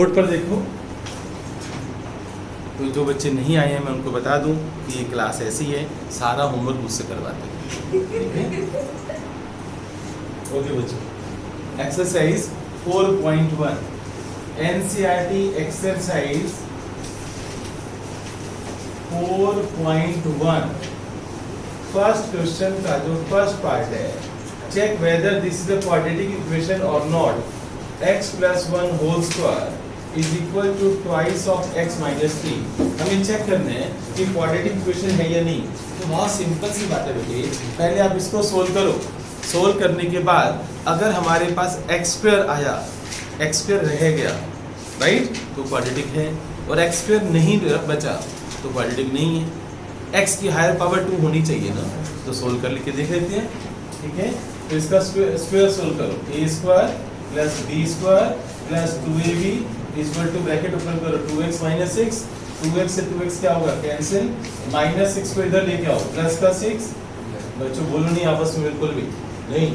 Board पर देखो, तो जो बच्चे नहीं आए हैं मैं उनको बता दूं कि ये क्लास ऐसी है, सारा होमवर्क मुझसे करवाते हैं। ओके बच्चों, exercise 4.1 NCERT exercise 4.1 first question का जो फर्स्ट पार्ट है, check whether this is a quadratic equation और not. x plus 1 whole square is equal to twice of x minus 3। हमें चेक करना है कि क्वाड्रेटिक इक्वेशन है या नहीं। तो बहुत सिंपल सी बात है बेटे, पहले आप इसको सोल्व करो। सोल्व करने के बाद अगर हमारे पास x स्क्वायर आया, x स्क्वायर रह गया, राइट, तो क्वाड्रेटिक है, और x स्क्वायर नहीं बचा तो क्वाड्रेटिक नहीं है। x की हायर पावर 2 होनी चाहिए ना, तो सोल्व कर लेके देख लेते हैं। ठीक है, तो इसका स्क्वायर सोल्व करो, a square plus b square plus 2ab equal to bracket open करो 2x माइनस 6, 2x से 2x क्या होगा, कैंसिल, माइनस 6 को इधर लेके आओ, प्लस का 6। बच्चों बोलो नहीं आपस में बिल्कुल भी नहीं।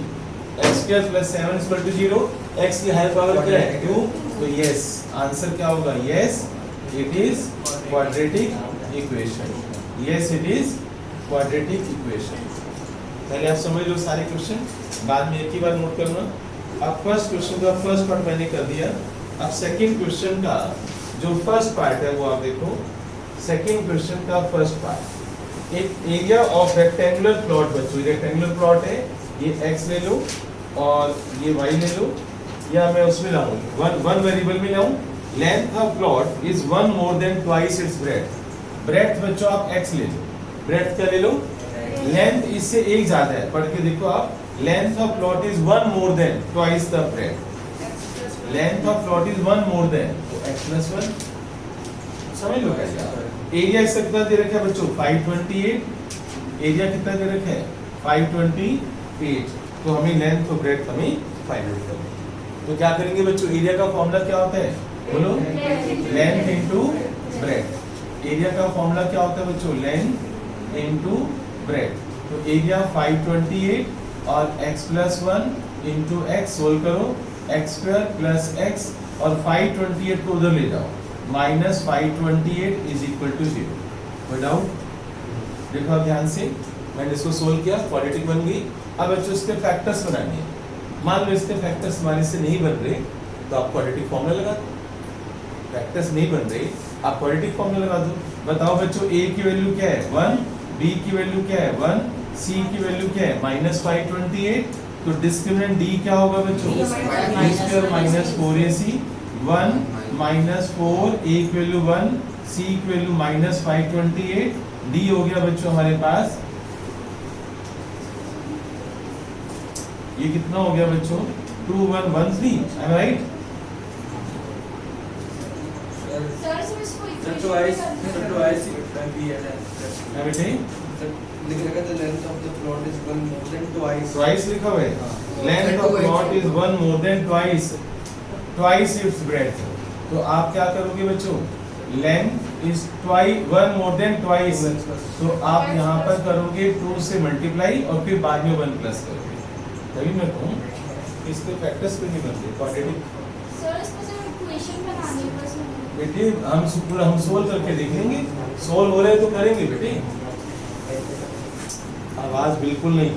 x square plus 7 equal to 0, x की हायर पावर क्या है 2, तो यस आंसर क्या होगा, yes it is quadratic equation. Yes it is quadratic equation. पहले आप समझ लो सारे क्वेश्चन, बाद में एक ही बार नोट करना। अब फर्स्ट क्वेश्चन का फर्स्ट पार्ट मैंने कर दिया। अब सेकंड क्वेश्चन का जो फर्स्ट पार्ट है वो आप देखो। सेकंड क्वेश्चन का फर्स्ट पार्ट, एक एरिया ऑफ रेक्टेंगुलर प्लॉट, बच्चों रेक्टेंगुलर प्लॉट है, ये x ले लो और ये y ले लो, या मैं उसमें लाऊं वन वेरिएबल में लाऊं। Length of plot is 1 more than twice its breadth. Breadth बच्चों आप x ले लो, ब्रेड्थ क्या ले लो, लेंथ इससे एक ज्यादा है, पढ़ के देखो आप। Length of plot is 1 more than twice the breadth. Length of plot is 1 more than, तो x प्लस 1 समझ लो कैसे। एरिया इसका कितना दे रखा है बच्चों, 528। एरिया कितना दे रखा है, 528। तो हमें लेंथ और ब्रेड्थ हमें फाइंड आउट करनी है। तो क्या करेंगे बच्चों, एरिया का फॉर्मूला क्या होता है, बोलो, लेंथ इनटू ब्रेड्थ। एरिया का फॉर्मूला क्या होता है बच्चों, लेंथ इनटू ब्रेड्थ। तो एरिया 528 और x plus 1 into x, solve करो, x स्क्वायर प्लस x और 528 को उधर ले जाओ, माइनस 528 इज इक्वल टू 0। कोई डाउट? देखो आप ध्यान से, मैंने इसको सोल्व किया, क्वाड्रेटिक बन गई। अब बच्चों इसके फैक्टर्स बनाने हैं। मान लो इसके फैक्टर्स हमारे से नहीं बन रहे, तो आप क्वाड्रेटिक फॉर्मूला लगा दो। फैक्टर्स नहीं बन रहे, आप क्वाड्रेटिक फॉर्मूला लगा दो। बताओ बच्चों, a की वैल्यू क्या है 1, b की वैल्यू क्या है 1, c की वैल्यू क्या है माइनस 528। तो डिस्क्रिमिनेंट d क्या होगा बच्चों, b square minus 4ac। 1 minus 4, a की वैल्यू 1, c की वैल्यू माइनस 528, d हो गया बच्चों हमारे पास, ये कितना हो गया बच्चों, 2113। am I right? Twice लिखा हुआ है, length of plot is 1 more than twice its breadth. तो आप क्या करोगे बच्चों, length is 1 more than twice, तो आप यहाँ पर करोगे 2 से मल्टीप्लाई और फिर बाद में 1 प्लस करोगे। तभी मैं कहूँ इसके फैक्टर्स पे नहीं बनते क्वाड्रेटिक। सर इसमें सिर्फ इक्वेशन बनानी है बस। बेटे हम सोल्व करके देखेंगे, सोल्व हो रहे तो करेंगे बेटे। आवाज बिल्कुल नहीं,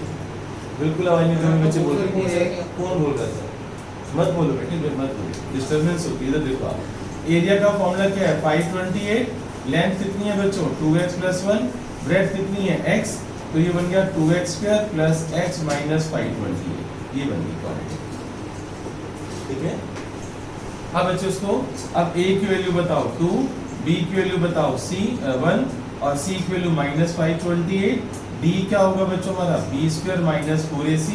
बिल्कुल आवाज नहीं देने बच्चे बोल रहे हैं। कौन बोल रहा है, मत बोलो बेटे, मत बोलो, डिस्टर्बेंस होगी। इधर देखो आप, एरिया का फॉर्मूला क्या है 528, लेंथ कितनी है बच्चों 2x प्लस 1, ब्रेड्थ कितनी है x, तो ये बन गया 2x square plus x minus 528, ये बन गई क्वाड्रेटिक। ठीक है, अब बच्चों इसको, अब a की वैल्यू बताओ 2, b की वैल्यू बताओ 1 और c की वैल्यू माइनस 528। d क्या होगा बच्चों हमारा, b square minus 4ac,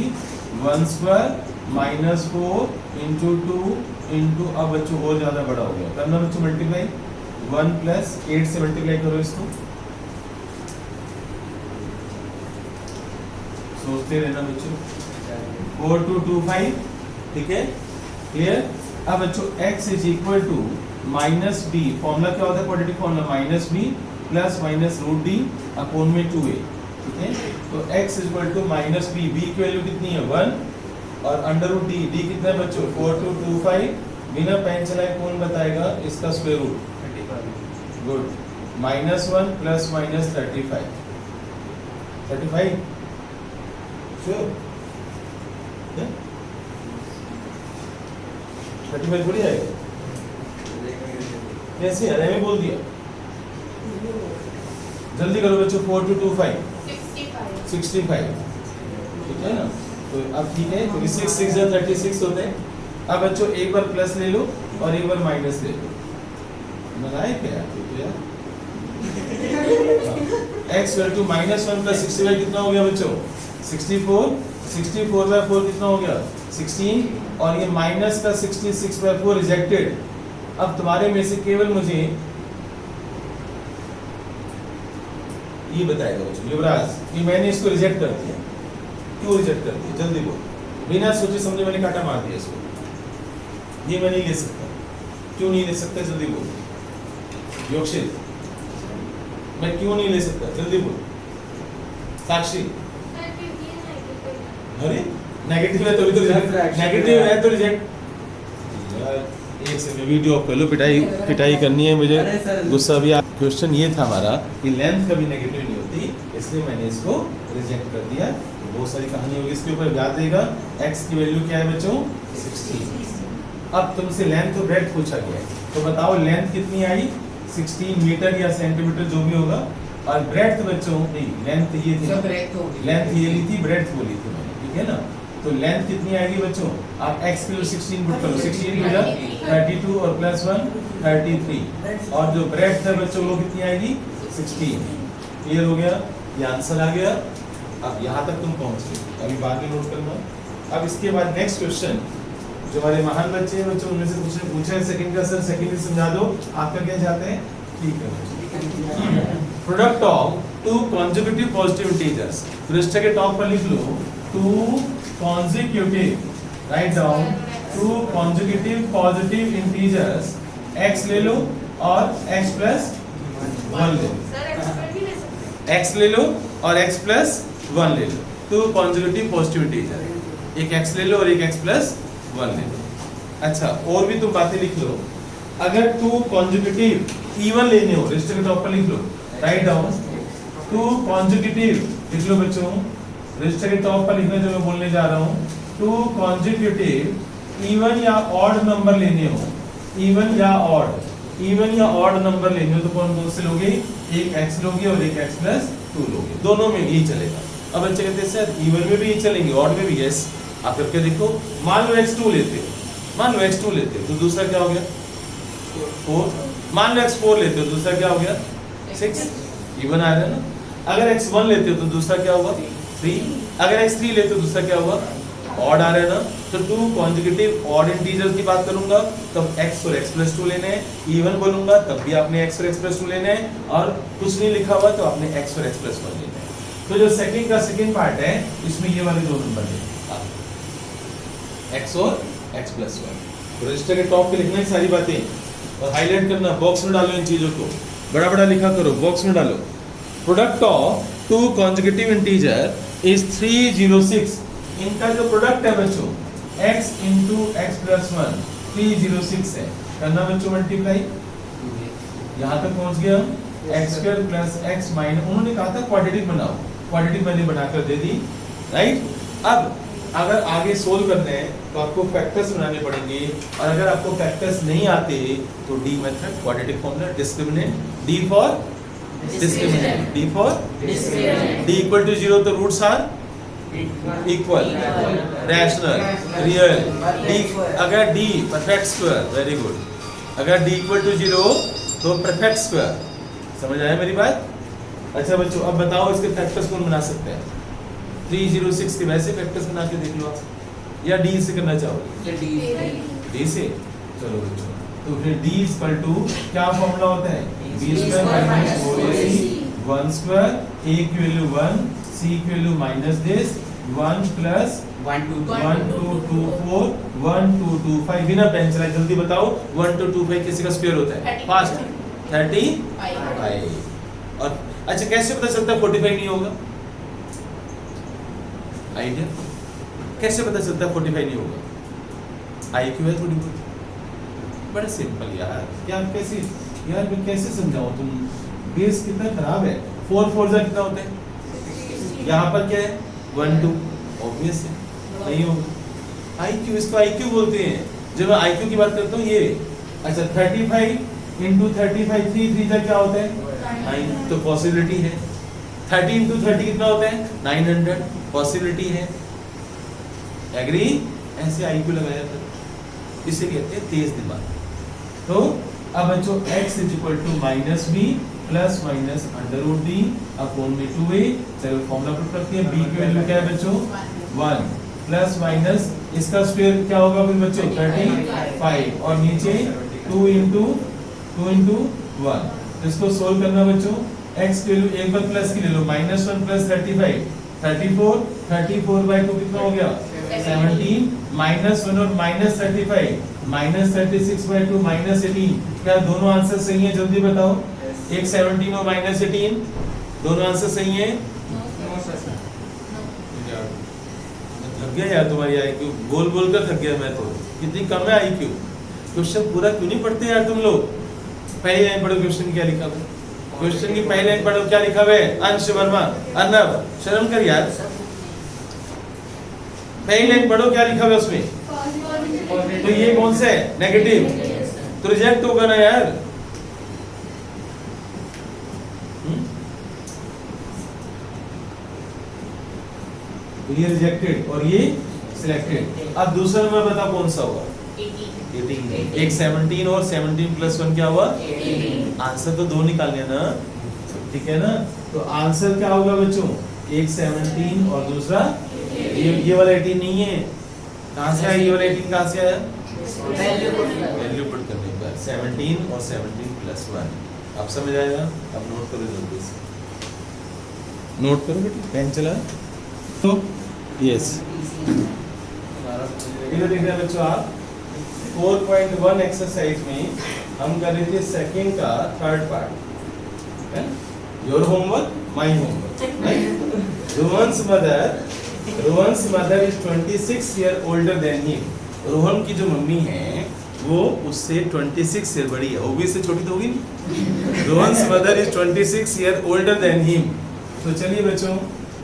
1 square minus 4 into 2 into, अब बच्चों और ज्यादा बड़ा हो गया, करना बच्चों मल्टीप्लाई, 1 प्लस 8 से मल्टीप्लाई करो इसको, सोचते रहना बच्चों, 4225। ठीक है, क्लियर। अब बच्चों x is equal to minus B, formula क्या होता है quadratic formula, minus B plus minus root D upon में 2a। ठीक है, तो x is equal to minus B, B की वैल्यू कितनी है 1 और अंडर रूट डी, डी कितना है बच्चों 4225 बिना पेन चलाए कौन बताएगा इसका square root? Good, -1 plus minus 35 sure 35 थोड़ी आएगा, कैसे अरे में बोल दिया, जल्दी करो बच्चों, 4 to 2 5 65 ठीक है ना। तो अब ठीक है, क्योंकि 6 6 या 36 होते हैं। अब बच्चों एक बार प्लस ले लो और एक बार माइनस ले लो, बनाए क्या तो यार x इक्वल टू -1 प्लस 65 कितना हो गया बच्चों? 64 64/4 कितना हो गया? 16 और ये माइनस का 66/4 रिजेक्टेड। अब तुम्हारे में से केवल मुझे ये बताएगा बच्चों युवराज कि मैंने इसको रिजेक्ट कर दिया, क्यों रिजेक्ट कर दिया? जल्दी बोल, बिना सोचे समझे मैंने काटा मार दिया इसको, ये मैं नहीं ले सकता, क्यों नहीं ले सकता? जल्दी बोल योगशित, मैं क्यों नहीं ले सकता? जल्दी बोल साक्षी, अरे नेगेटिव है तो भी तो रिजेक्ट, नेगेटिव है तो रिजेक्ट। यार एक सेकंड वीडियो ऑफ कर लो, पिटाई करनी है मुझे, गुस्सा भी आ। क्वेश्चन ये था हमारा कि लेंथ कभी नेगेटिव नहीं होती, इसलिए मैंने इसको रिजेक्ट कर दिया। बहुत सारी कहानी होगी इसके ऊपर, याद रहेगा। x की वैल्यू क्या है बच्चों? 16। अब तुमसे लेंथ और ब्रेड्थ पूछा गया है, तो बताओ लेंथ कितनी आई? 16 मीटर या सेंटीमीटर जो भी होगा, और ब्रेड्थ बच्चों नहीं, लेंथ ये थी, लेंथ ये ली थी, ब्रेड्थ बोली थी मैंने, ठीक है ना। तो लेंथ कितनी आएगी बच्चों? आप x की वैल्यू 16 पुट करो, 16 हो जाए 32 और प्लस 1 33, और जो ब्रेड्थ है बच्चों वो कितनी आएगी? 16। क्लियर हो गया, ये आंसर आ गया। अब यहाँ तक तुम पहुँच गए, अभी बाद में नोट करना। अब इसके बाद नेक्स्ट क्वेश्चन जो हमारे महान बच्चे हैं बच्चों, उनमें से कुछ ने पूछा है सेकंड का, सर सेकंड में समझा दो, आपका क्या चाहते हैं? ठीक है, product of two consecutive positive integers, पृष्ठ के टॉप पर लिख लो two consecutive, right down two consecutive positive integers, x ले लो और x प्लस 1 ले लो, x ले लो और x प्लस 1 ले लो, टू कॉन्जिक्यूटिव पॉजिटिव इंटीजर, एक x ले लो और एक x प्लस 1 ले लो। अच्छा और भी तुम बातें लिख लो, अगर टू कॉन्जिक्यूटिव इवन लेने हो, रजिस्टर के टॉप पर लिख लो, राइट डाउन टू कॉन्जिक्यूटिव लिख लो बच्चों, रजिस्टर के टॉप पर लिखना जो मैं बोलने जा रहा हूँ, टू कॉन्जिक्यूटिव इवन या ऑड नंबर लेने हो, इवन या ऑड नंबर लेने हो तो कौन कौन से लोगे? एक x लोगे और एक x प्लस 2 लोगे, दोनों में यही चलेगा। अब बच्चे कहते हैं सर इवन में भी यही चलेंगे, ऑड में भी? यस, आप करके देखो। मान लो x2 लेते हो, तो दूसरा क्या हो गया? 4। मान लो x4 लेते हो, दूसरा क्या हो गया? 6, इवन आ रहा है ना। अगर x1 लेते हो तो दूसरा क्या होगा? 3। अगर x3 लेते हो दूसरा क्या होगा? ऑड आ रहा है ना। तो टू कॉन्जिक्यूटिव ऑड इंटीजर्स की बात करूंगा तब x और x प्लस 2 लेने हैं, इवन बोलूंगा तब भी आपने x और x प्लस 2 लेने हैं, और कुछ नहीं लिखा हुआ तो आपने x और x प्लस 1 लेने हैं। तो जो सेकंड का सेकंड पार्ट है इसमें ये वाले दो नंबर लेने हैं, x और x प्लस 1। तो रजिस्टर के टॉप पे लिखना है सारी बातें और हाईलाइट करना, बॉक्स में डालो इन चीजों को, बड़ा बड़ा लिखा करो, बॉक्स में डालो। Product of two consecutive integer is 306। इनका जो प्रोडक्ट है बच्चों x इंटू एक्स प्लस 1 306 है, करना बच्चों मल्टीप्लाई, यहाँ तक पहुँच गया। X square plus x minus, उन्होंने कहा था क्वाड्रेटिक बनाओ, क्वाड्रेटिक मैंने बनाकर दे दी, राइट। अब अगर आगे सोल्व करने हैं तो आपको फैक्टर्स बनाने पड़ेंगे, और अगर आपको फैक्टर्स नहीं आते तो D method, quadratic formula, discriminant, D for discriminant, D for discriminant, D equal to 0 तो roots are equal, rational, real, D अगर D perfect square, very good, अगर डी इक्वल टू 0 तो परफेक्ट स्क्वायर, समझ आया मेरी बात? अच्छा बच्चों अब बताओ इसके फैक्टर्स कौन बना सकते हैं? 306 के वैसे फैक्टर्स बना के देख लो आप, या डी से करना चाहोगे? डी से, चलो बच्चों तो फिर डी इक्वल टू क्या फॉर्मूला होता है? b square minus 4ac 1 square, a की वैल्यू 1, c की वैल्यू माइनस दिस 1 प्लस 1 2 2 4 1 2 2 5। बिना पेन चलाए जल्दी बताओ 1 2 2 5 किसी का स्क्वायर होता है? फास्ट 35। और अच्छा कैसे पता चलता है 45 नहीं होगा? आइडिया कैसे पता चलता है 45 नहीं होगा? आई क्यू है थोड़ी बहुत, बड़ा सिंपल यार, क्या आप कैसे यार मैं कैसे समझाऊं, तुम बेस कितना खराब है। 4 4 जा कितना होते हैं, यहाँ पर क्या है 1 2, ऑब्वियस है नहीं होगा। IQ, इसको IQ बोलते हैं। जब मैं IQ की बात करता हूँ ये, अच्छा 35 इंटू 35 3 जा क्या होता है 9, तो पॉसिबिलिटी है। 30 इंटू 30 कितना होता है 900, पॉसिबिलिटी है। एग्री? ऐसे IQ लगाया जाता है, इसे कहते हैं तेज दिमाग। तो अब बच्चों x is equal to minus B plus minus under root D upon में 2a। चलो फॉर्मूला पुट करते हैं। b की वैल्यू क्या है बच्चों 1 प्लस माइनस इसका स्क्वायर क्या होगा फिर बच्चों 35 और नीचे 2 इंटू 1। तो इसको सोल्व करना बच्चों, x की वैल्यू एक बार प्लस की ले लो, -1 प्लस 35 34/2 कितना हो गया 17 -1 और -35 -36/2 -18। क्या दोनों आंसर सही हैं? जल्दी बताओ। एक 17 और -18 दोनों आंसर सही हैं? थक गया यार तुम्हारी IQ, बोल बोल कर थक गया मैं तो। कितनी कम है IQ। क्वेश्चन पूरा क्यों नहीं पढ़ते यार तुम लोग? पहले लाइन पढ़ो, क्वेश्चन क्या लिखा हुआ है, क्वेश्चन की पहले लाइन पढ़ो क्या लिखा हुआ है। अंश वर्मा अर्नब शर्म कर यार, पहली लाइन पढ़ो क्या लिखा हुआ है उसमें। तो ये कौन सा है नेगेटिव, तो रिजेक्ट होगा ना यार। तो ये रिजेक्टेड और ये सिलेक्टेड। अब दूसरा नंबर बता कौन सा होगा 18। एक 17 और 17 प्लस 1 क्या हुआ 18। आंसर तो दो निकालने ना, ठीक है ना। तो आंसर क्या होगा बच्चों, एक 17 और दूसरा ये वाला 18 नहीं है। कहां से आया ये वाला 18, कहां से आया वैल्यू पुट करने पर 17 और 17 प्लस 1। अब समझ आएगा। अब नोट करो जल्दी से, नोट करो बेटी, पेन चला। तो यस इधर देख रहे हैं बच्चों आप 4.1 एक्सरसाइज में हम कर रहे थे सेकंड का थर्ड पार्ट है। Your homework my homework. Rohan's mother is 26 year older than him. Rohan की जो मम्मी है वो उससे 26 ईयर बड़ी है, वो भी इससे छोटी तो होगी नहीं। Rohan's mother is 26 year older than him. तो चलिए बच्चों,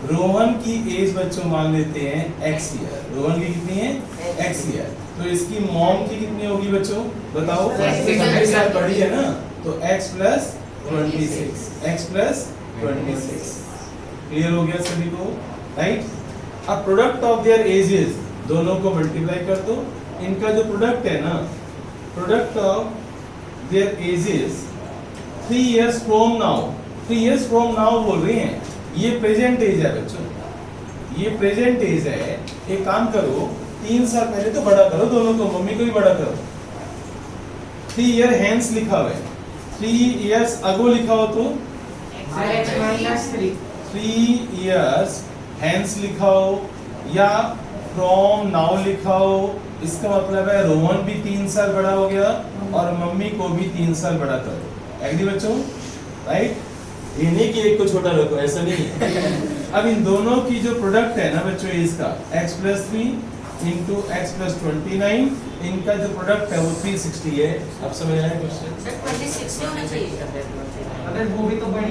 रोहन की एज बच्चों मान लेते हैं x ईयर। रोहन की कितनी है x ईयर। तो इसकी मॉम की कितनी होगी बच्चों बताओ, 26 साल बड़ी है ना, तो x plus 26, x plus 26। Clear हो गया सभी को, राइट। अब प्रोडक्ट ऑफ देयर एजेस, दोनों को मल्टीप्लाई कर दो। इनका जो प्रोडक्ट है ना, product of their edges 3 years from now, 3 years from now बोल रहे हैं। ये प्रेजेंट एज है बच्चों, ये प्रेजेंट एज है। एक काम करो, 3 साल पहले तो बड़ा करो दोनों को, मम्मी को भी बड़ा करो। 3 ईयर हैंस लिखा हुआ है, 3 इयर्स अगो लिखा हो तो 3 इयर्स हैंस लिखा हो या फ्रॉम नाउ लिखा हो। इसका मतलब है रोहन भी 3 साल बड़ा हो गया और मम्मी को भी 3 साल बड़ा करो। एग्री बच्चों, राइट। ये नहीं कि एक को छोटा रखो, ऐसा नहीं। अब इन दोनों की जो प्रोडक्ट है ना बच्चों इसका x plus 3 into x plus 29, इनका जो प्रोडक्ट है वो 360 है। अब समझ आया क्वेश्चन? अगर वो भी तो बड़ी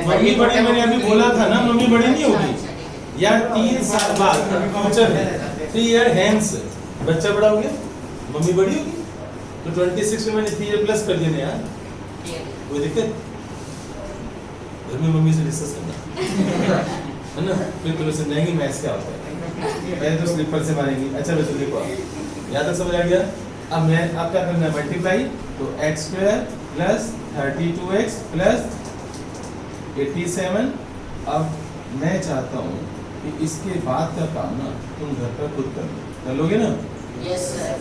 मम्मी बड़ी, मैंने अभी बोला था ना मम्मी बड़ी नहीं होगी यार। 3 साल बाद फ्यूचर में 3 ईयर हैंस बच्चा बड़ा हो गया, मम्मी बड़ी होगी। तो 26 में मैंने 3 ईयर प्लस कर दिया यार, कोई दिक्कत? घर में मम्मी से डिस्कस करना है ना, फिर तुम्हें समझाएंगे मैथ्स क्या होता है। पहले तो स्लीपर से मारेंगी। अच्छा बच्चों देखो, यहाँ तक समझ आ गया। अब मैं आप क्या करना है मल्टीप्लाई, तो x square plus 32x plus 87। अब मैं चाहता हूँ कि इसके बाद का काम ना तुम घर पर खुद कर लोगे ना? Yes sir.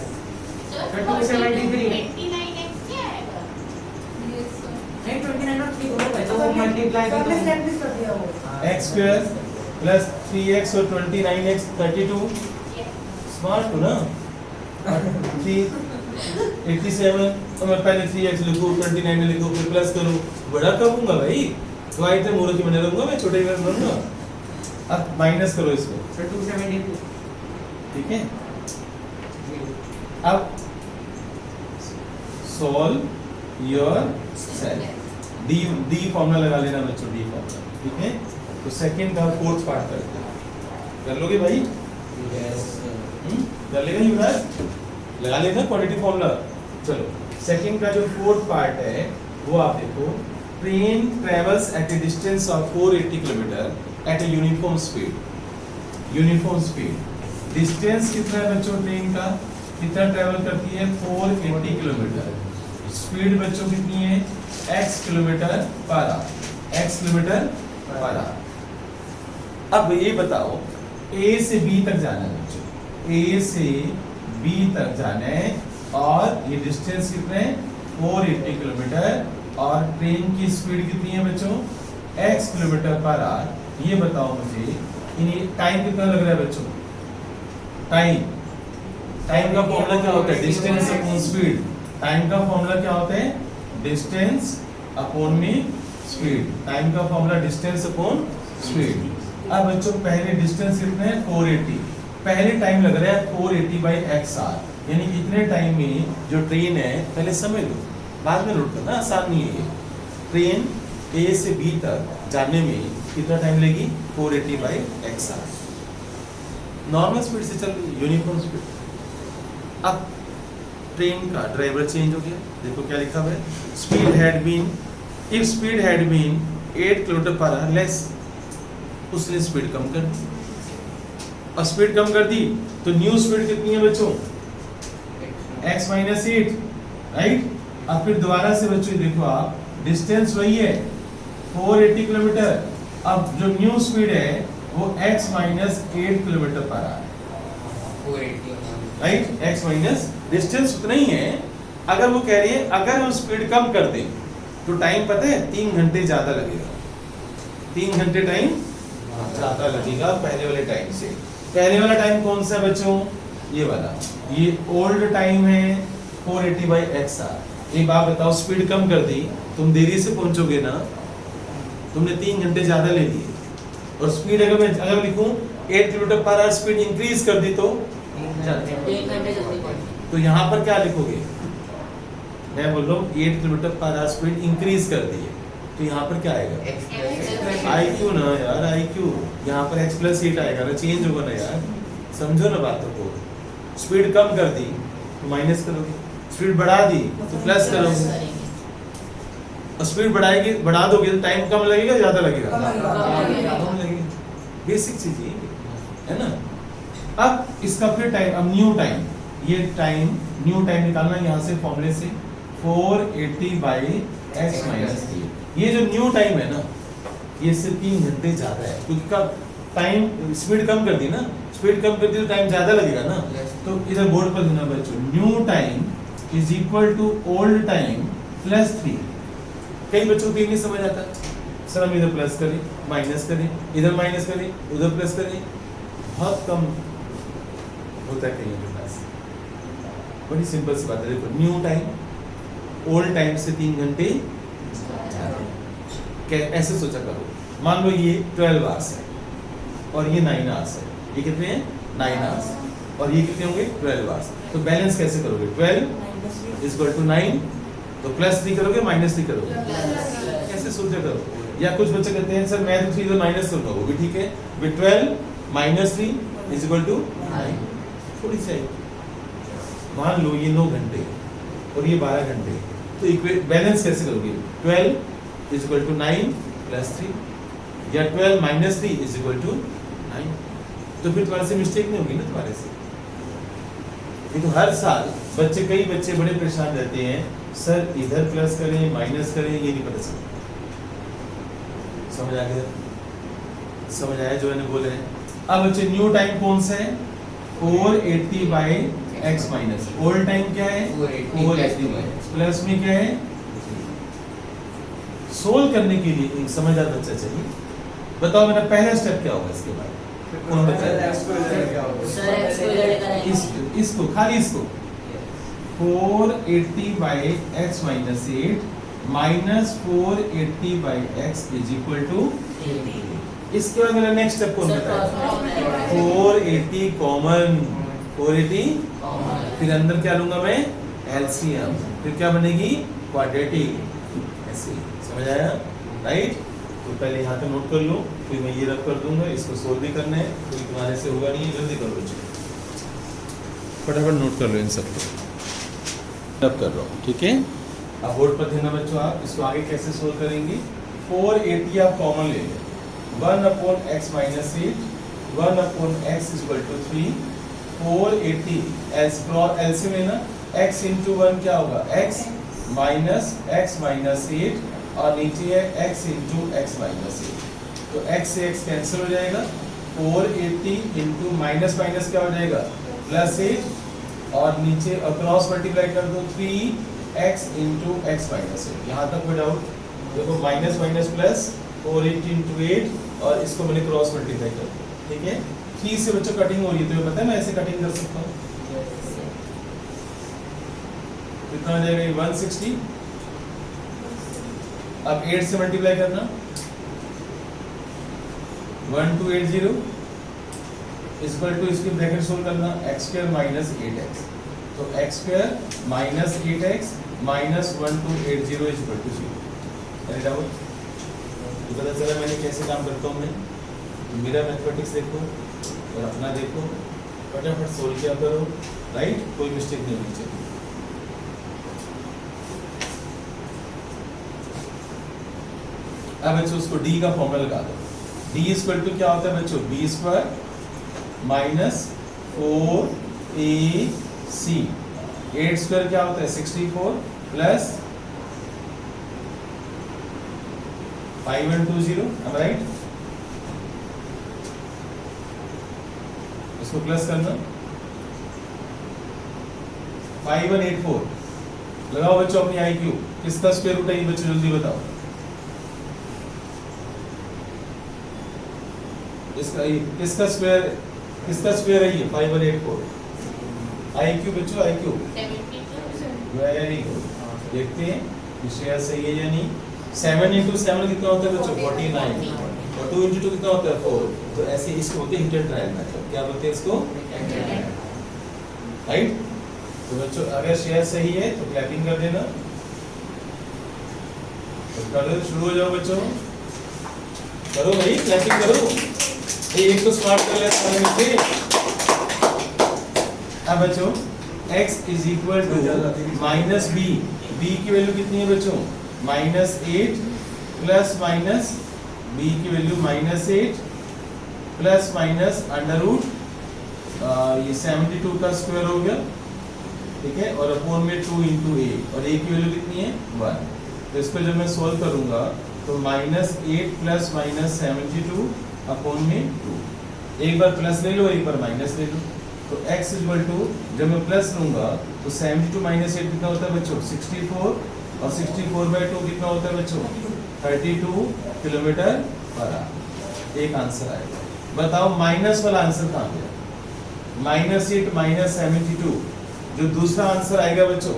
सर 273 29x क्या आएगा? नहीं 29 और 3 दोनों है तो वो मल्टीप्लाई कर दो। x स्क्वायर प्लस 3x और 29x 32। स्मार्ट हो ना? 87 तो मैं पहले 3x लिखूं, 29 में लिखूं, फिर प्लस करूं। बड़ा करूंगा भाई, तो आई थे मूर्ख बने रहूंगा मैं, छोटे में रहूंगा। अब माइनस करो इसको, सर 272 ठीक है। अब solve your self. D formula लगा लेना बच्चों, डी फॉर्मूला, ठीक है। तो सेकंड का फोर्थ पार्ट करते हैं, कर लोगे भाई? कर लेगा युवराज? लगा लेना क्वांटिटी फॉर्मूला। चलो सेकंड का जो फोर्थ पार्ट है वो आप देखो, train travels at a distance of 480 kilometre at a uniform speed. Uniform speed, distance कितना है बच्चों ट्रेन का, कितना ट्रेवल करती है, 480 किलोमीटर। स्पीड बच्चों कितनी है, x kilometre per our, x kilometre per our. अब ये बताओ A से B तक जाना है बच्चों, A से B तक जाना है और ये डिस्टेंस कितने, 480 किलोमीटर, और ट्रेन की स्पीड कितनी है बच्चों, x किलोमीटर पर आवर। ये बताओ मुझे इन्हें टाइम कितना लग रहा है बच्चों, टाइम का फॉर्मूला क्या होता है, डिस्टेंस अपॉन स्पीड। टाइम का फॉर्मूला क्या होता है, डिस्टेंस अपॉन में स्पीड। टाइम का फॉर्मूला डिस्टेंस अपॉन स्पीड। अब बच्चों पहले डिस्टेंस कितने हैं, 480, पहले टाइम लग रहा है 480 बाई एक्स आर, यानी इतने टाइम में जो ट्रेन है, पहले समझ लो बाद में नोट करना, आसान नहीं है ये। ट्रेन ए से बी तक जाने में कितना टाइम लेगी, 480 by X R. Normal speed से चल रही, यूनिफॉर्म स्पीड। अब ट्रेन का ड्राइवर चेंज हो गया, देखो क्या लिखा हुआ है, speed had been, if speed had been 8 kilometre per hour less, उसने स्पीड कम कर दी, और स्पीड कम कर दी तो न्यू स्पीड कितनी है बच्चों, x माइनस 8, राइट। अब फिर दोबारा से बच्चों देखो आप, डिस्टेंस वही है 480 किलोमीटर, अब जो न्यू स्पीड है वो x minus 8 kilometre per our, 480, right. x minus distance उतना ही है। अगर वो कह रही है अगर हम स्पीड कम कर दें तो टाइम पता है 3 घंटे ज्यादा लगेगा, 3 घंटे टाइम ज्यादा लगेगा पहले वाले टाइम से। पहले वाला टाइम कौन सा है बच्चों, ये वाला, ये ओल्ड टाइम है 480 बाई एक्स आर। एक बात बताओ, स्पीड कम कर दी, तुम देरी से पहुंचोगे ना, तुमने 3 घंटे ज्यादा ले लिए। और स्पीड अगर लिखूं 8 kilometre per our, speed increase कर दी तो 1 घंटे जल्दी पहुंच। तो यहाँ पर क्या लिखोगे, मैं बोल रहा हूँ 8 kilometre per our speed increase कर दी है, तो यहाँ पर क्या आएगा, आई क्यू ना यार, आई क्यू। यहाँ पर x प्लस 8 आएगा ना, चेंज होगा ना यार, समझो ना बातों को। स्पीड कम कर दी तो माइनस करोगे, स्पीड बढ़ा दी तो प्लस करोगे, और स्पीड बढ़ा दोगे तो टाइम कम लगेगा ज्यादा लगेगा, कम लगेगा। बेसिक चीज ये है ना। अब इसका फिर टाइम, अब न्यू टाइम, ये टाइम न्यू टाइम निकालना यहाँ से फॉर्मूले से 480 बाई एक्स माइनस 3। ये जो न्यू टाइम है ना, ये सिर्फ 3 घंटे ज्यादा है, क्योंकि कब टाइम स्पीड कम कर दी ना, स्पीड कम कर दी तो टाइम ज्यादा लगेगा ना। तो इधर बोर्ड पर देना बच्चों, new time is equal to old time plus 3। कई बच्चों को ये नहीं समझ आता, सर हम इधर प्लस करें, माइनस करें, इधर माइनस करें, उधर प्लस करें, बहुत कम होता है कहीं के पास। बड़ी सिंपल सी बात है, देखो न्यू टाइम ओल्ड टाइम से 3 घंटे क्या, ऐसे सोचा करो, मान लो ये 12 आवर्स है और ये 9 आवर्स है, ये कितने हैं 9 आवर्स, और ये कितने होंगे 12 आवर्स। तो बैलेंस कैसे करोगे, 12 इज इक्वल टू 9, तो प्लस 3 करोगे माइनस 3 करोगे, कैसे सोचा करो। या कुछ बच्चे कहते हैं सर मैं तो 3 माइनस करूंगा, वो भी ठीक है, 12 माइनस 3 इज इक्वल टू 9। थोड़ी सी मान लो ये 9 घंटे और ये 12 घंटे, तो बैलेंस कैसे करोगे, 12 इज इक्वल टू 9 प्लस 3, या 12 माइनस 3 इज इक्वल टू 9। तो फिर तुम्हारे से मिस्टेक नहीं होगी ना तुम्हारे से। ये तो हर साल कई बच्चे बड़े परेशान रहते हैं, सर इधर प्लस करें माइनस करें, ये नहीं पता चलता। समझ आ गया, समझ आया जो मैंने बोले हैं। अब बच्चे न्यू टाइम कौन सा है, 480 by X minus, old time क्या है 480 बाई एक्स, प्लस में क्या है। सोल्व करने के लिए एक समझदार बच्चा चाहिए। बताओ मेरा पहला स्टेप क्या होगा इसके बाद, कौन बताएगा? इसको खाली इसको 480 by X minus 8 minus 480 by X is equal to. इसके बाद मेरा नेक्स्ट स्टेप कौन बताएगा, 480 कॉमन, 480 फिर अंदर क्या लूंगा मैं एलसीएम, फिर क्या बनेगी क्वाड्रेटिक, ऐसे समझ आया राइट। तो पहले यहाँ पे नोट कर लो, फिर मैं ये रब कर दूंगा, इसको सोल्व भी करना है, कोई तुम्हारे से होगा नहीं, जल्दी करो बच्चों, फटाफट नोट कर लो इन सबको, रब कर रहा हूँ, ठीक है। अब बोर्ड पर देना बच्चों, आप इसको आगे कैसे सोल्व करेंगे। 480 आप कॉमन ले लो, 1/x minus 8, 1/x equal to 3, 480 LCM लेना, x इंटू 1 क्या होगा x माइनस 8 और नीचे है x इंटू x माइनस 8, तो x से x कैंसिल हो जाएगा, 480 इंटू माइनस माइनस क्या हो जाएगा प्लस 8 और नीचे क्रॉस मल्टीप्लाई कर दो 3x इंटू x माइनस 8। यहाँ तक कोई डाउट। देखो माइनस माइनस प्लस 480 इंटू 8 और इसको मैंने क्रॉस मल्टीप्लाई कर दिया, ठीक है। 3 से बच्चों कटिंग हो रही है, तुम्हें पता है मैं ऐसे कटिंग कर सकता हूँ, कितना हो जाएगा 160। अब 8 से मल्टीप्लाई करना, 1280 इक्वल टू इसकी ब्रैकेट सोल्व करना x स्क्वायर माइनस 8x, तो x square minus 8x minus 1280 equal to 0। Any doubt? तो पता चला मैंने कैसे काम करता हूँ मैं। मेरा मैथमेटिक्स देखो और अपना देखो, फटाफट सोल्व किया करो राइट, कोई मिस्टेक नहीं होनी चाहिए। अब बच्चों उसको d का फॉर्मूला लगा दो, d इक्वल टू क्या होता है बच्चों b square minus 4ac, 8 square क्या होता है 64 प्लस 5120, राइट। इसको प्लस करना 5184, लगाओ बच्चों अपनी IQ, किसका स्क्वायर रूट है ये बच्चों जल्दी बताओ। किसका स्क्वायर है ये 5184, IQ बच्चों IQ 72 वेरी गुड। देखते हैं विषय सही है या नहीं। 7 into 7 कितना होता है बच्चों 49 और 2 into 2 कितना होता है 4, तो ऐसे इसको बोलते हैं इंटर ट्रायल मेथड। क्या बोलते हैं इसको राइट। तो बच्चों अगर शेयर सही है तो क्लैपिंग कर देना, तो करो शुरू हो जाओ बच्चों, करो भाई क्लैपिंग करो, एक तो स्मार्ट कर ले सारे मिलके। अब बच्चों x is equal to minus b, b की वैल्यू कितनी है बच्चों -8 प्लस माइनस b की value -8 plus minus under root ये 72 का स्क्वायर हो गया, ठीक है, और अपॉन में 2 into a, और a की वैल्यू कितनी है 1। तो इसको जब मैं सॉल्व करूंगा तो -8 प्लस माइनस 72 अपॉन में 2, एक बार प्लस ले लो एक बार माइनस ले लो, तो x इक्वल टू जब मैं प्लस लूंगा तो 72 माइनस 8 कितना होता है बच्चों 64, और 64/2 कितना होता है बच्चों 32 किलोमीटर पर आवर। एक आंसर आएगा। बताओ माइनस वाला आंसर कहाँ गया, -8 माइनस 72, जो दूसरा आंसर आएगा बच्चों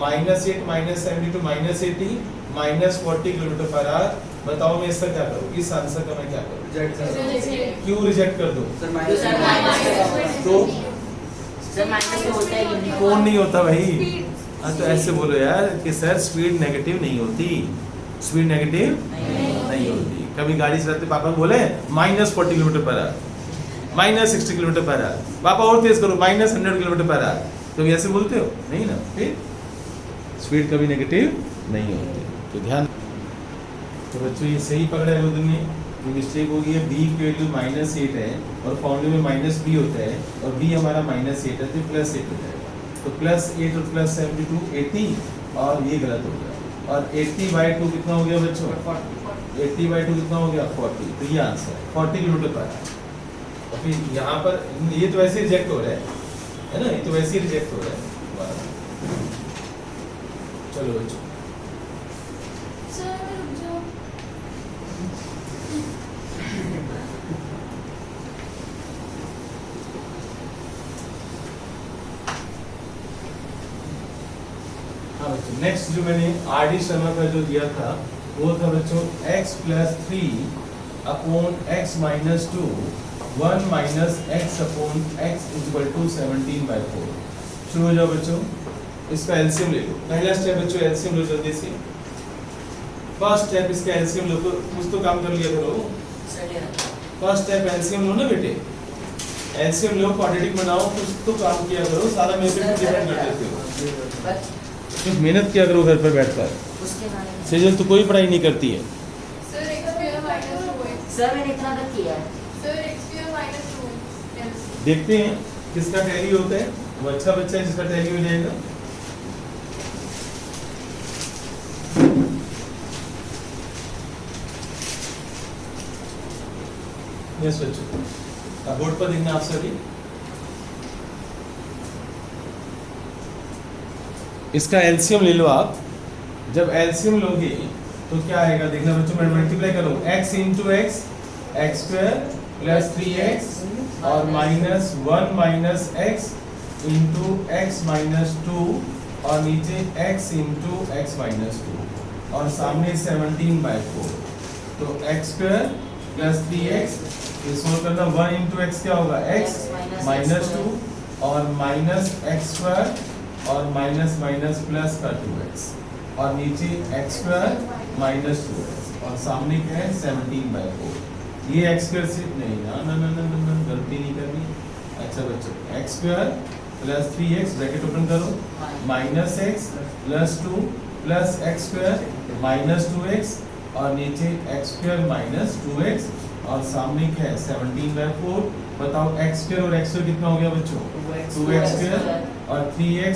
-8 minus 72 minus 80 minus 40 kilometre per our. बताओ मैं इसका क्या करूँ, इस आंसर का मैं क्या करूँ, क्यों रिजेक्ट कर दूं? तो कौन नहीं होता भाई? हाँ तो ऐसे बोलो यार कि सर स्पीड नेगेटिव नहीं होती, स्पीड नेगेटिव नहीं होती। कभी गाड़ी चलाते पापा बोले -40 kilometre per our, -60 kilometre per our, पापा और तेज करो -100 किलोमीटर पर आवर, तो ऐसे बोलते हो नहीं ना, फिर स्पीड कभी नेगेटिव नहीं होती। तो ध्यान, तो बच्चों ये सही पकड़ा है रुद्र ने, मिस्टेक हो गई है। b की वैल्यू -8 है और फॉर्मूले में -b होता है और b हमारा -8 है तो +8 हो जाएगा, तो +8 और प्लस 72 80, और ये गलत हो गया, और 80/2 कितना हो गया बच्चों 80/2 कितना हो गया 40, तो ये आंसर है 40 किलोमीटर पर आवर। और फिर यहाँ पर ये तो वैसे रिजेक्ट हो रहा है ना, ये तो वैसे ही रिजेक्ट हो रहा है। चलो बच्चों नेक्स्ट जो मैंने आर.डी. शर्मा का जो दिया था वो था बच्चों x + 3 upon x - 2 1 - x upon x = 17/4। शुरू हो जाओ बच्चों, इसका एलसीएम ले लो। पहला स्टेप बच्चों एलसीएम लो जल्दी से। फर्स्ट स्टेप इसका एलसीएम लो, कुछ तो काम कर लिया करो। फर्स्ट स्टेप एलसीएम लो ना बेटे, एलसीएम लो, क्वाड्रेटिक बनाओ, कुछ तो काम किया करो, सारा मेरे पे डिपेंड कर देते हो। कुछ मेहनत किया करो घर पर बैठकर। सेजल तो कोई पढ़ाई नहीं करती है। Sir x square minus 2x sir मैंने इतना तक किया है। Sir x square minus 2x देखते हैं किसका टैली होता है, वो अच्छा बच्चा है जिसका टैली हो जाएगा। यस बच्चों, अब बोर्ड पर देखना आप सभी। इसका एलसीएम ले लो आप। जब एलसीएम लोगे तो क्या आएगा देखना बच्चों, मैं मल्टीप्लाई करूं x into x, x square plus 3x और minus 1 minus x into X minus 2 और नीचे x इंटू एक्स माइनस 2 और सामने 17/4। तो एक्स स्क्वायर प्लस 3x, ये सोल्व करना, 1 इंटू एक्स क्या होगा x माइनस 2 और माइनस एक्स स्क्वायर और माइनस माइनस प्लस का 2x और नीचे एक्स स्क्वायर माइनस 2x और सामने क्या है 17/4। ये एक्स स्क्वायर से नहीं ना ना ना ना ना ना, गलती नहीं करनी। अच्छा बच्चों, x square plus 3x bracket open करो, minus x plus 2 plus x square minus 2x और नीचे एक्स स्क्वायर माइनस 2x और सामने क्या है 17/4। बताओ एक्स स्क्वायर और एक्स स्क्वायर कितना हो गया बच्चों, 2x स्क्वायर और 3x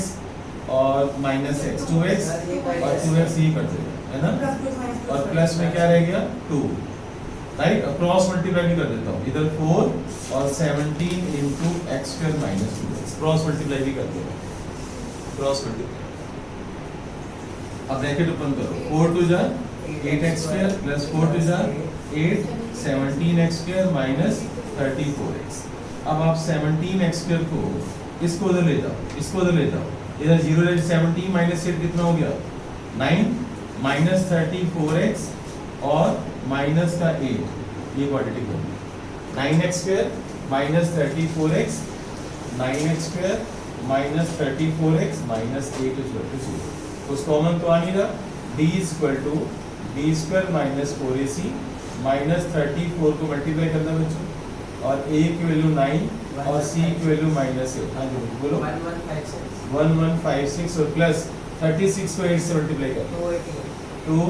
और माइनस एक्स 2x और 2x ही कर देगा, है ना। और प्लस में क्या रह गया 2, राइट। क्रॉस मल्टीप्लाई भी कर देता हूँ, इधर 4 और 17 into x square minus 2x, cross multiply भी कर देगा, क्रॉस मल्टीप्लाई। अब ब्रैकेट ओपन करो, 4 टू जा 8x स्क्वायर प्लस 4 टू जा 8, 17x स्क्वायर माइनस 34x। अब आप 17x स्क्वायर को इसको उधर ले जाओ, इसको उधर ले जाओ, इधर 0 ले 17 माइनस 8 कितना हो गया 9 माइनस 34x और माइनस का 8, ये क्वाड्रेटिक हो गया। 9x square minus 34x, 9x square minus 34x minus 8 is equal to 0। उस कॉमन तो आ नहीं रहा, d is equal to d square minus 4ac minus 34 को मल्टीप्लाई करना बच्चों और a की वैल्यू 9 और c की वैल्यू माइनस 8। हाँ जी बोलो 1156 और प्लस 36 को 8 से मल्टीप्लाई कर 2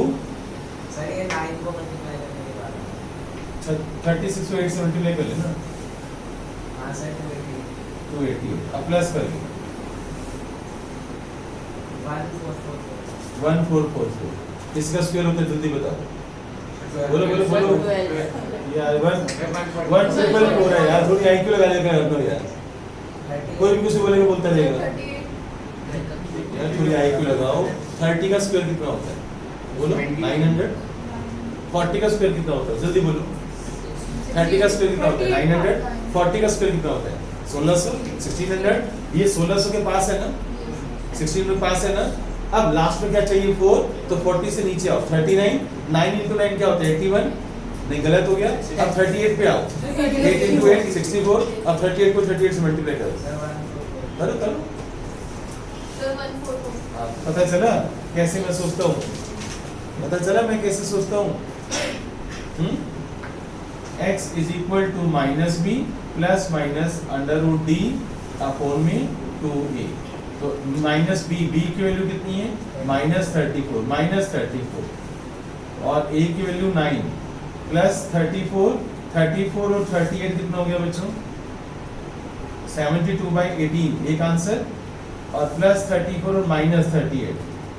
सर ये 9 को मल्टीप्लाई करने के बाद 36 को 8 से मल्टीप्लाई कर लेना। हां सर 288 अब प्लस कर लो 1444। इसका स्क्वायर होता है जल्दी बताओ, बोलो बोलो बोलो यार 1 है यार, थोड़ी आईक्यू लगा लेकर रखो यार, कोई भी कुछ बोलेगा बोलता रहेगा यार, थोड़ी आईक्यू लगाओ। 30 का स्क्वायर कितना होता है बोलो 900। 40 का स्क्वायर कितना होता है जल्दी बोलो, 30 का स्क्वायर कितना होता है 900, 40 का स्क्वायर कितना होता है 1600, 1600। ये 1600 के पास है ना, 1600 के पास है ना। अब लास्ट में क्या चाहिए 4, तो 40 से नीचे आओ 39, 9 into 9 क्या होता है 81, नहीं गलत हो गया। अब 38 पे आओ, 8 into 8 64। अब 38 को 38 से मल्टीप्लाई करो, करो करो। सर 144 पता चला कैसे मैं सोचता हूँ, पता चला मैं कैसे सोचता हूँ। x is equal to minus B plus minus under root D upon में 2a। तो माइनस बी, बी की वैल्यू कितनी है माइनस 34 और a की वैल्यू 9 प्लस 34 और 38 कितना हो गया बच्चों 72/18 एक आंसर, और प्लस 34 और माइनस 38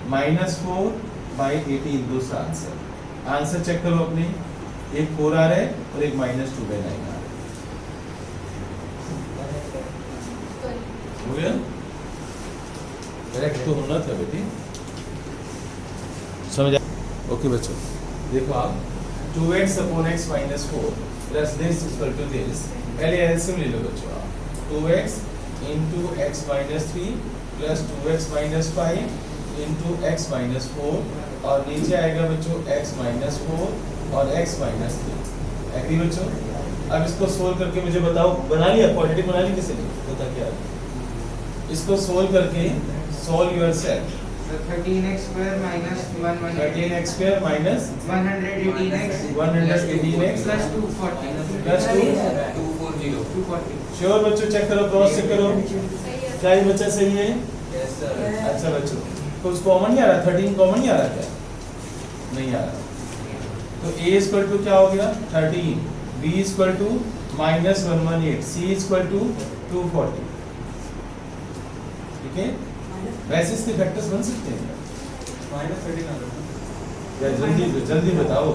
-4/18 दूसरा आंसर। आंसर चेक करो अपने, एक 4 आ रहा है और एक -2/9 आ रहा है। हो गया, करेक्ट तो होना था बेटी, समझ आ? ओके बच्चों देखो आप 2x upon x minus 4 plus this equal to this. पहले एलसीएम ले लो बच्चों आप, 2x into X minus 3 plus 2x minus 5 into X minus 4 और नीचे आएगा बच्चों x माइनस 4 और x माइनस 3। एग्री बच्चों? अब इसको सोल्व करके मुझे बताओ, बना लिया क्वाड्रेटिक बना ली किसी ने, बता क्या इसको सोल्व करके solve yourself. 13x square minus 13x square minus 118x 118x plus 240 plus 240 240 sure बच्चों, चेक करो, क्रॉस चेक करो, सही है क्या ये बच्चा सही है? यस सर अच्छा बच्चों, कुछ कॉमन नहीं आ रहा? 13 कॉमन नहीं आ रहा क्या? नहीं आ रहा। तो a इक्वल टू क्या हो गया 13, b equal to minus 118, c equal to 240। ठीक है, वैसे इसके फैक्टर्स बन सकते हैं माइनस 13 आ क्या? जल्दी जल्दी बताओ,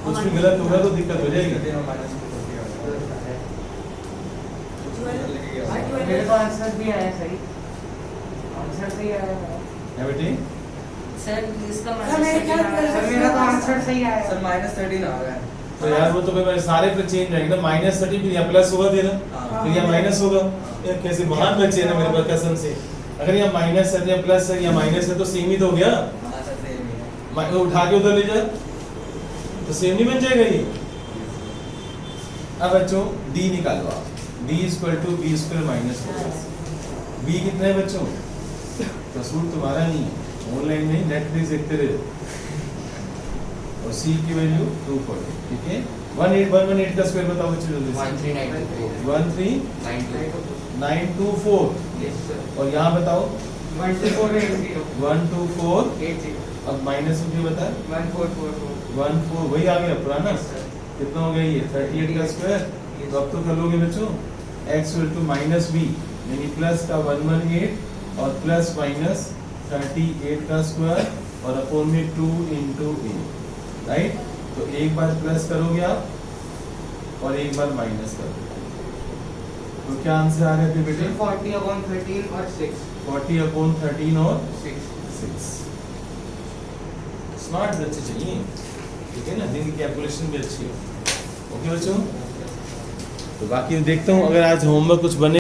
कुछ भी गलत होगा तो दिक्कत हो जाएगी। रहा है माइनस 240 आ रहा है मेरे को आंसर भी आया सही, आंसर सही आया है बेटी? सर इसका सर, सर मेरा तो आंसर सही आया सर माइनस 13 आ रहा है तो यार वो तो फिर सारे पे चेंज रहेंगे ना, माइनस 30 फिर यहाँ प्लस होगा देना, हाँ। फिर यहाँ माइनस होगा। ये कैसे महान बच्चे हैं ना मेरे पास कसम से। अगर यहाँ माइनस है या प्लस है या माइनस है तो सेम ही तो हो गया। हाँ सर सेम ही है उठा के उधर ले जा तो सेम नहीं बन जाएगा ये। अब बच्चों d निकालो आप, d equal to B square minus 4। b कितना है बच्चों? कसूर तुम्हारा नहीं है, ऑनलाइन में नेट पे देखते रहो। और c की वैल्यू 240। ठीक है, 18118 का स्क्वायर बताओ बच्चों जल्दी से। 13924 13924। यस सर और यहाँ बताओ 12480 124। अब माइनस भी बता 1444 14, वही आ गया पुराना। Yes, sir. कितना हो गया ये 38 का स्क्वायर। तो अब तो कर लोगे बच्चों, x equal to minus b यानी प्लस का 118 और प्लस माइनस 38 का स्क्वायर और अपोन में 2 into a, राइट? तो एक बार प्लस करोगे आप और एक बार माइनस करोगे, तो क्या आंसर आ रहा है बेटे? 40/13 और 6 40/13 और 6 6। स्मार्ट बच्चे चाहिए, ठीक है ना, दिन की कैलकुलेशन भी अच्छी हो। ओके बच्चों, तो बाकी देखता हूँ अगर आज होमवर्क कुछ बने